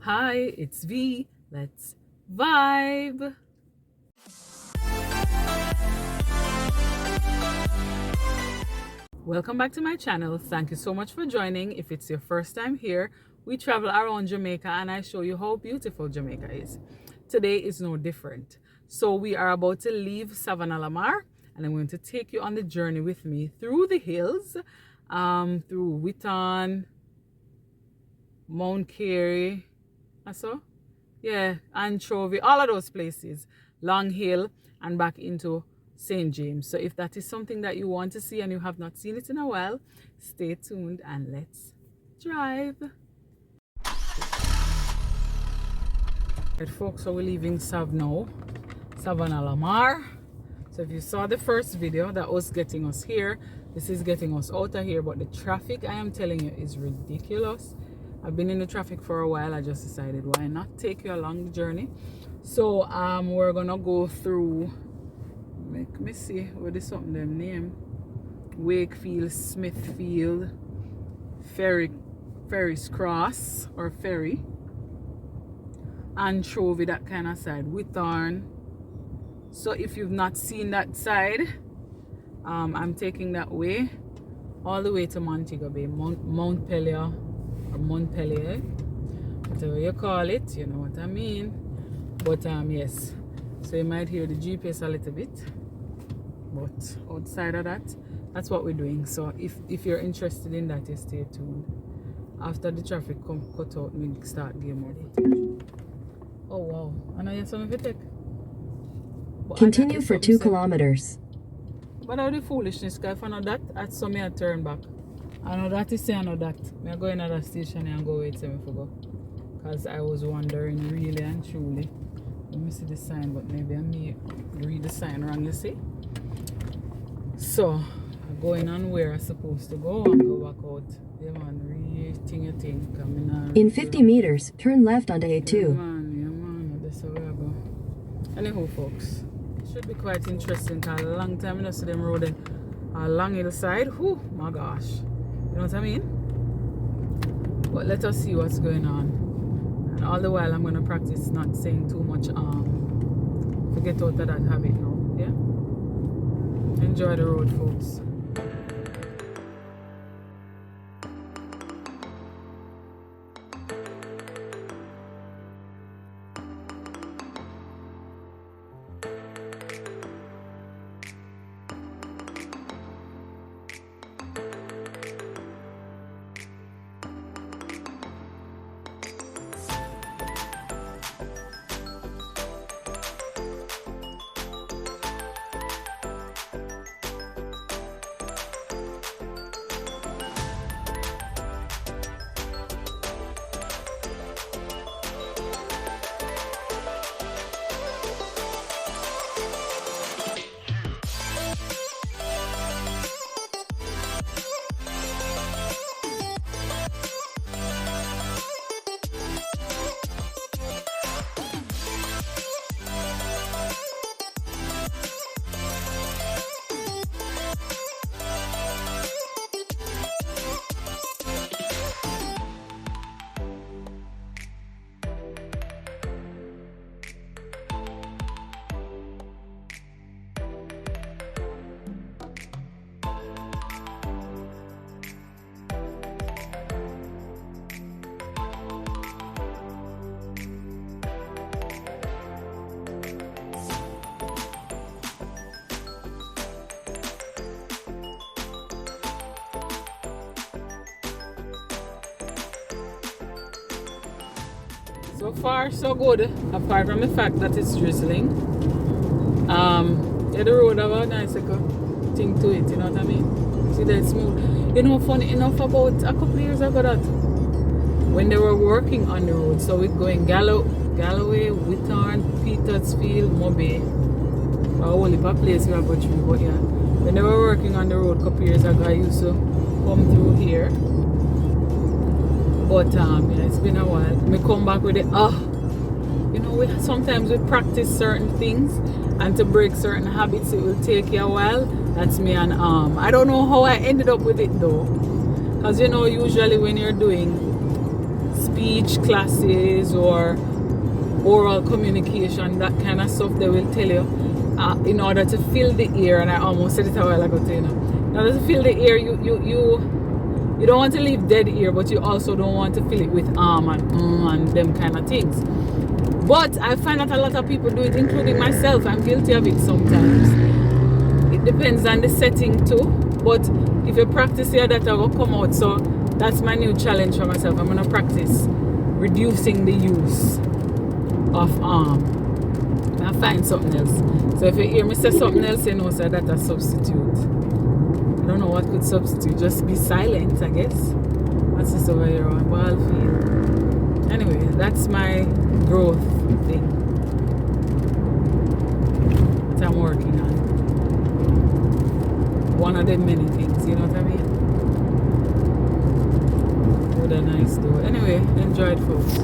Hi, it's V. Let's vibe. Welcome back to my channel. Thank you so much for joining. If it's your first time here, we travel around Jamaica and I show you how beautiful Jamaica is. Today is no different. So we are about to leave Sav-la-mar and I'm going to take you on the journey with me through the hills, through Witton, Mount Carey, Anchovy, all of those places, Long Hill, and back into St. James. So if that is something that you want to see and you have not seen it in a while, stay tuned and let's drive. Right, folks, so we're leaving Sav-la-mar. So if you saw the first video, that was getting us here. This is getting us out of here, but the traffic, I am telling you, is ridiculous. I've been in the traffic for a while. I just decided why not take you along the journey. So we're gonna go through, let me see what is something them name, Wakefield, Smithfield, Ferry's Cross or Ferry, Anchovy, that kind of side, Witton. So if you've not seen that side, I'm taking that way all the way to Montego Bay, Montpelier, whatever you call it, you know what I mean. But yes, so you might hear the GPS a little bit, but outside of that, that's what we're doing. So if you're interested in that, you stay tuned. After the traffic cut out, we start game mode. Oh wow, I know you have something to take. Continue for 2 kilometers. But how the foolishness, guy, if I know that, I'd saw me a turn back. I know that is say I know that. I go in at that station and go wait till me for go. Because I was wondering really and truly. Let me see the sign, but maybe I may read the sign wrong, you see. So I'm going on where I'm supposed to go and go back out. Yeah man, really think. In 50 meters, turn left onto A2. Yeah man, that's where I go. Anyhow folks, it should be quite interesting because a long time I don't see them road along hillside. Oh my gosh. You know what I mean? But let us see what's going on. And all the while I'm going to practice not saying too much forget out of that habit now. Yeah? Enjoy the road, folks. So far so good, apart from the fact that it's drizzling. Yeah, the road have a nice thing to it, you know what I mean? See that it's smooth. You know, funny enough, about a couple of years ago that when they were working on the road, so we're going Galloway, Witton, Petersfield, Mobay, a whole heap of place we have got through, but yeah, when they were working on the road a couple of years ago, I used to come through here. But yeah, it's been a while. Me come back with it. You know, sometimes we practice certain things, and to break certain habits, it will take you a while. That's me and I don't know how I ended up with it though, because you know, usually when you're doing speech classes or oral communication, that kind of stuff, they will tell you in order to fill the ear, and I almost said it a while ago, you know, in order to fill the ear, you don't want to leave dead ear, but you also don't want to fill it with and them kind of things. But I find that a lot of people do it, including myself. I'm guilty of it sometimes. It depends on the setting too. But if you practice here, that will come out. So that's my new challenge for myself. I'm gonna practice reducing the use of I find something else. So if you hear me say something else, you know, so that's a substitute. I don't know what could substitute. Just be silent, I guess. That's just over here on ball field. Anyway, that's my growth thing that I'm working on. One of the many things, you know what I mean? What a nice door. Anyway, enjoy it, folks.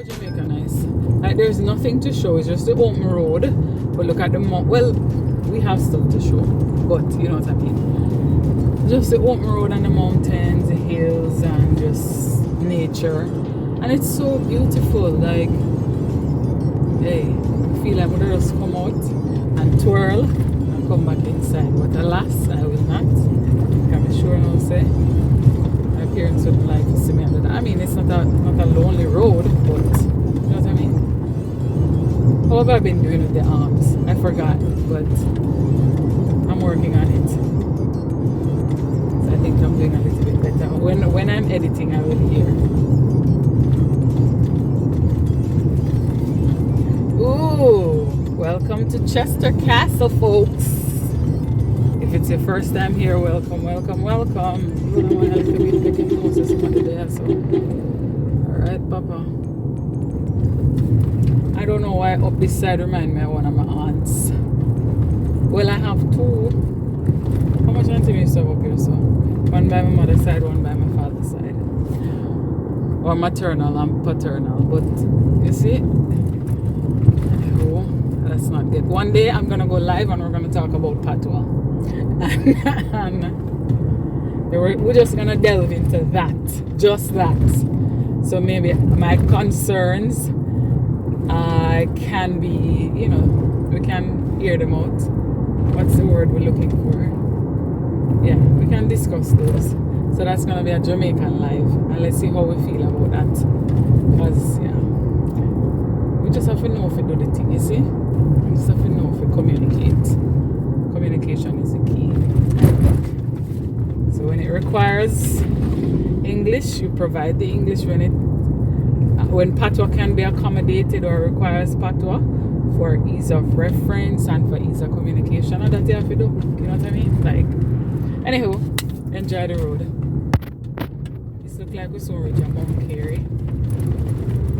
Jamaica nice. Like there's nothing to show, it's just the open road. But look at the well, we have stuff to show, but you know what I mean. Just the open road and the mountains, the hills, and just nature, and it's so beautiful. Like, hey, I feel like I'm gonna just come out and twirl and come back inside. But alas, I will not. Can be sure now, say. My parents wouldn't like to see me under that. I mean, it's not a lonely road, but you know what I mean? How have I been doing with the arms? I forgot, but I'm working on it. So I think I'm doing a little bit better. When I'm editing, I will hear. Ooh, welcome to Chester Castle, folks. If it's your first time here, welcome, welcome, welcome. Alright, Papa. I don't know why up this side remind me of one of my aunts. Well, I have two. How much auntie used to have up here? So one by my mother's side, one by my father's side. Or maternal and paternal. But you see, let's not get. One day I'm gonna go live and we're gonna talk about patois. And we're just gonna delve into that, just that. So maybe my concerns can be, you know, we can hear them out. What's the word we're looking for? Yeah, we can discuss those. So that's gonna be a Jamaican live, and let's see how we feel about that. Because yeah, we just have to know if we do the thing, you see. We just have to know if we communicate. Communication is the key. So when it requires English, you provide the English. When patois can be accommodated or requires patois for ease of reference and for ease of communication, and that you have to do. You know what I mean? Like, anywho, enjoy the road. This looks like we're so rich at Mount Carey.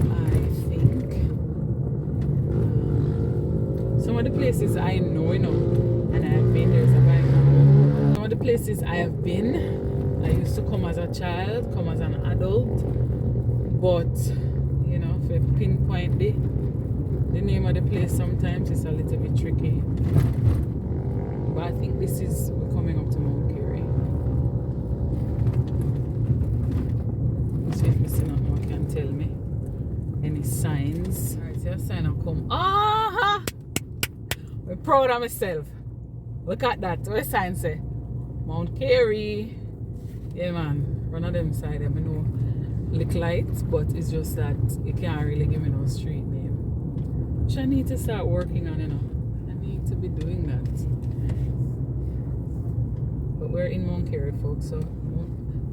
I think some of the places I know, you know. And I have been, there's a bike. Some of the places I have been, I used to come as a child, come as an adult, but you know, if you pinpoint the name of the place, sometimes it's a little bit tricky. But I think this is, we're coming up to Mount Carey. See if Mr. Nothing can tell me any signs. Alright, so a sign will come. Ah! I'm proud of myself. Look at that. What the sign say? Mount Carey. Yeah, man. One of them side, I know look lights, but it's just that you can't really give me no street name. Which I need to start working on, you know. I need to be doing that. But we're in Mount Carey, folks, so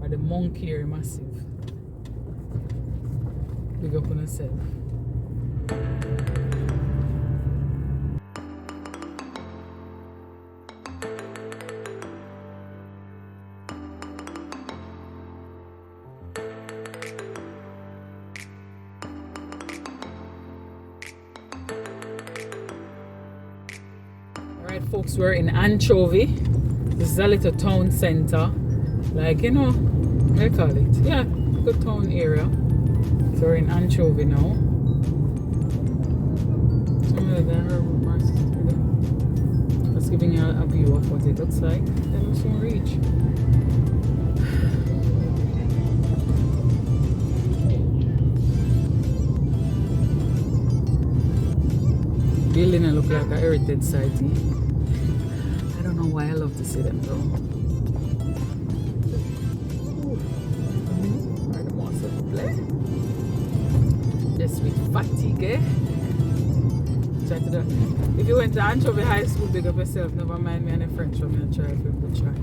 or the Mount Carey Massive. Big up on yourself. Alright folks, we're in Anchovy. This is a little town center. Like, you know, what do you call it? Yeah, good town area. So we're in Anchovy now. Just giving you a view of what it looks like. Then we'll soon reach. Building look like a heritage site. I don't know why I love to see them though. Just with fatigue, eh? Try to do. If you went to Anchovy High School, big up yourself. Never mind me and a French from your try if you could try.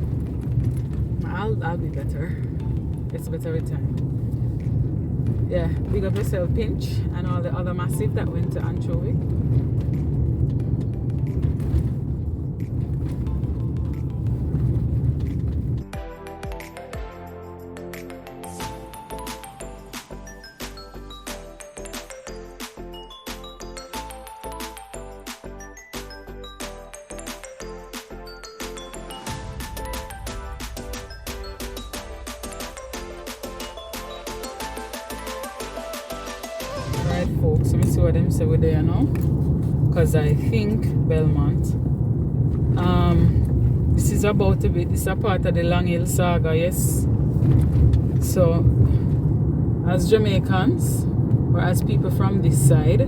I'll be better. It's better with time. Yeah, big up yourself, Pinch, and all the other massive that went to Anchovy. Alright folks, let me see what them say we're there now. Because I think Belmont. This is about to be, this is a part of the Long Hill saga, yes. So as Jamaicans, or as people from this side,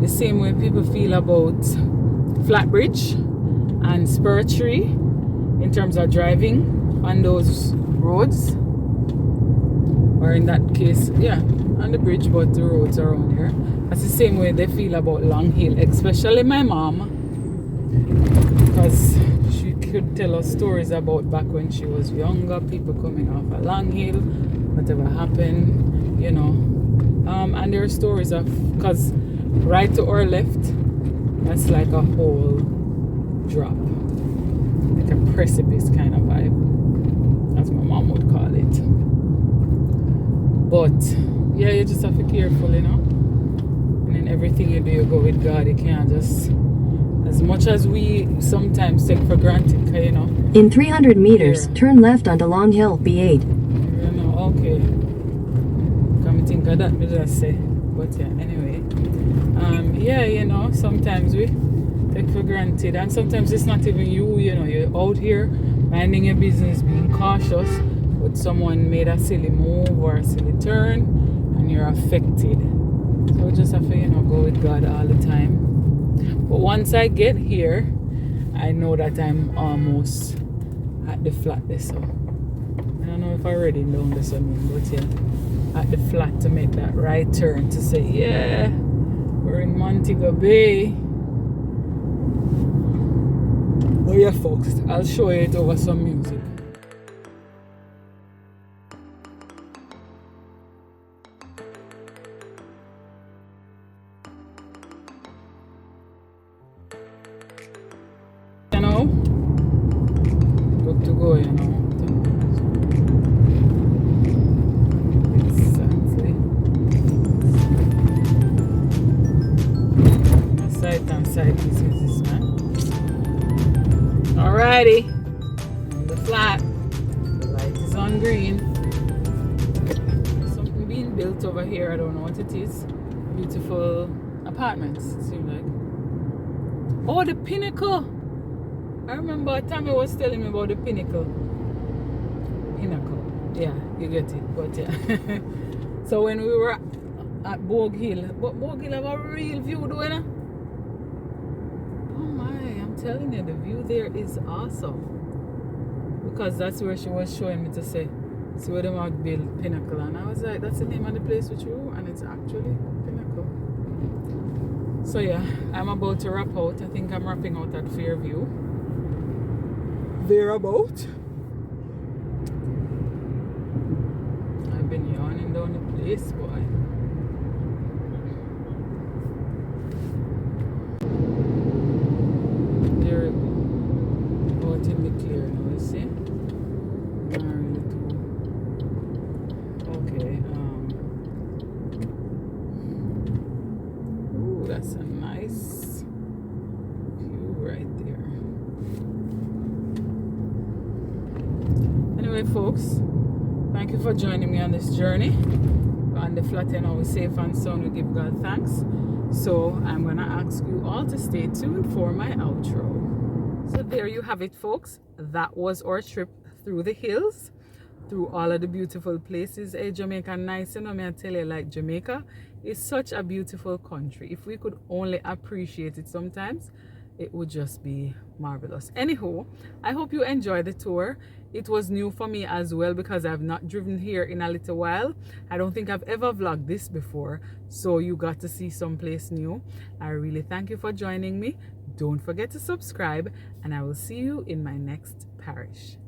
the same way people feel about Flatbridge and Spur Tree in terms of driving on those roads, or in that case, yeah, on the bridge, but the roads around here. That's the same way they feel about Long Hill, especially my mom, because she could tell us stories about back when she was younger, people coming off of Long Hill, whatever happened, you know. And there are stories of, because right to our left, that's like a whole drop, like a precipice kind of vibe, as my mom would call it. But yeah, you just have to be careful, you know. And in everything you do, you go with God. You can't just, as much as we sometimes take for granted, you know. In 300 meters, turn left onto Long Hill, B8. You know, okay. Come think of that, me just say. But yeah, anyway. Yeah, you know, sometimes we take for granted. And sometimes it's not even you, you know. You're out here, minding your business, being cautious. But someone made a silly move or a silly turn, and you're affected. So we just have to, you know, go with God all the time. But once I get here, I know that I'm almost at the flat there. So I don't know if I already know this one, but yeah, at the flat to make that right turn to say, yeah, we're in Montego Bay. Oh yeah, folks, I'll show you it over some music. Good to go, you know. Exactly. Side and side businesses, man. Alrighty. On the flat. The lights green. Something being built over here. I don't know what it is. Beautiful apartments, it seems like. Oh, the Pinnacle. I remember Tammy was telling me about the Pinnacle. Pinnacle. Yeah, you get it. But yeah. So when we were at Bogue Hill, but Bogue Hill have a real view though, you know? Oh my, I'm telling you, the view there is awesome. Because that's where she was showing me to say, see where they might build Pinnacle. And I was like, that's the name of the place with you, and it's actually Pinnacle. So yeah, I'm about to wrap out. I think I'm wrapping out at Fairview. Thereabout. I've been yawning down the place, boy. There we go. Out in the clear now, you see? Okay, ooh, that's a nice view right there. Anyway, folks, thank you for joining me on this journey. On the flat end, always safe and sound. We give God thanks. So I'm gonna ask you all to stay tuned for my outro. So there you have it, folks. That was our trip through the hills, through all of the beautiful places. Hey, Jamaica nice, you know me, I tell you, like, Jamaica is such a beautiful country. If we could only appreciate it sometimes, it would just be marvelous. Anywho, I hope you enjoyed the tour. It was new for me as well because I've not driven here in a little while. I don't think I've ever vlogged this before, so you got to see someplace new. I really thank you for joining me. Don't forget to subscribe, and I will see you in my next parish.